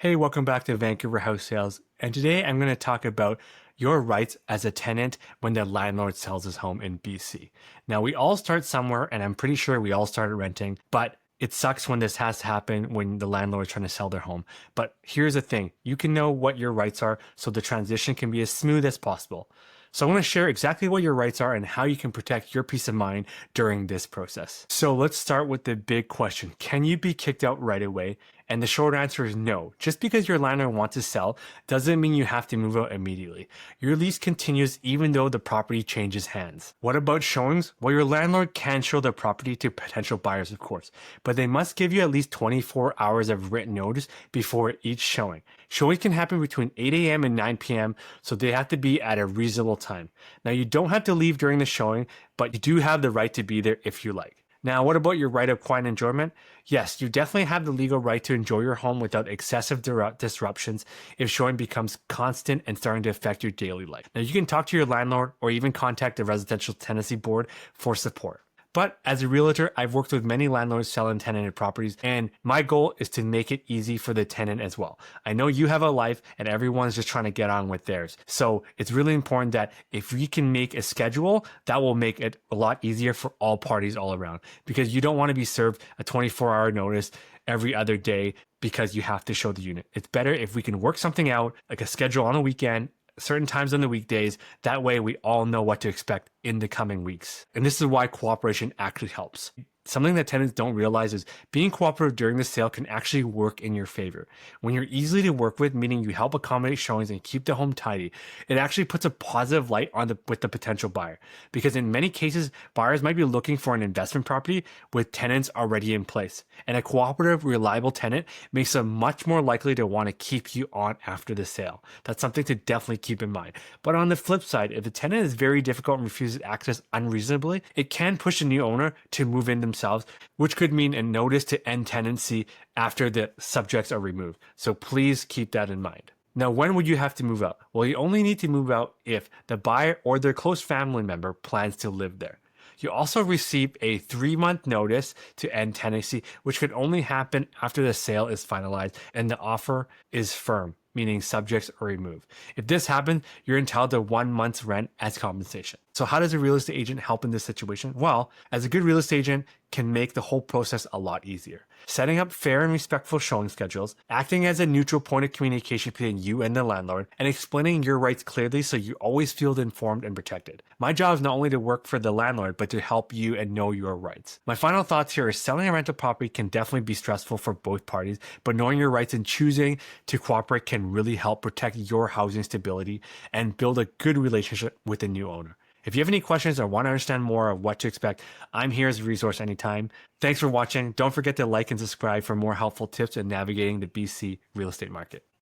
Hey, welcome back to Vancouver House Sales. And today I'm going to talk about your rights as a tenant when the landlord sells his home in BC. Now, we all start somewhere, and I'm pretty sure we all started renting, but it sucks when this has to happen when the landlord is trying to sell their home. But here's the thing, you can know what your rights are so the transition can be as smooth as possible. So I want to share exactly what your rights are and how you can protect your peace of mind during this process. So let's start with the big question. Can you be kicked out right away? And the short answer is no. Just because your landlord wants to sell doesn't mean you have to move out immediately. Your lease continues even though the property changes hands. What about showings? Well, your landlord can show the property to potential buyers, of course, but they must give you at least 24 hours of written notice before each showing. Showings can happen between 8 a.m. and 9 p.m., so they have to be at a reasonable time. Now, you don't have to leave during the showing, but you do have the right to be there if you like. Now, what about your right of quiet enjoyment? Yes, you definitely have the legal right to enjoy your home without excessive disruptions if showing becomes constant and starting to affect your daily life. Now, you can talk to your landlord or even contact the residential tenancy board for support. But as a realtor, I've worked with many landlords selling tenanted properties, and my goal is to make it easy for the tenant as well. I know you have a life and everyone's just trying to get on with theirs. So it's really important that if we can make a schedule, that will make it a lot easier for all parties all around, because you don't want to be served a 24-hour notice every other day because you have to show the unit. It's better if we can work something out, like a schedule on a weekend, certain times on the weekdays. That way we all know what to expect in the coming weeks. And this is why cooperation actually helps. Something that tenants don't realize is being cooperative during the sale can actually work in your favor. When you're easily to work with, meaning you help accommodate showings and keep the home tidy, it actually puts a positive light on with the potential buyer. Because in many cases, buyers might be looking for an investment property with tenants already in place. And a cooperative, reliable tenant makes them much more likely to want to keep you on after the sale. That's something to definitely keep in mind. But on the flip side, if the tenant is very difficult and refuses access unreasonably, it can push a new owner to move in themselves, which could mean a notice to end tenancy after the subjects are removed. So please keep that in mind. Now, when would you have to move out? Well, you only need to move out if the buyer or their close family member plans to live there. You also receive a 3-month notice to end tenancy, which could only happen after the sale is finalized and the offer is firm, meaning subjects are removed. If this happens, you're entitled to 1 month's rent as compensation. So how does a real estate agent help in this situation? Well, as a good real estate agent can make the whole process a lot easier. Setting up fair and respectful showing schedules, acting as a neutral point of communication between you and the landlord, and explaining your rights clearly so you always feel informed and protected. My job is not only to work for the landlord, but to help you and know your rights. My final thoughts here is selling a rental property can definitely be stressful for both parties, but knowing your rights and choosing to cooperate can really help protect your housing stability and build a good relationship with the new owner. If you have any questions or want to understand more of what to expect, I'm here as a resource anytime. Thanks for watching. Don't forget to like and subscribe for more helpful tips in navigating the BC real estate market.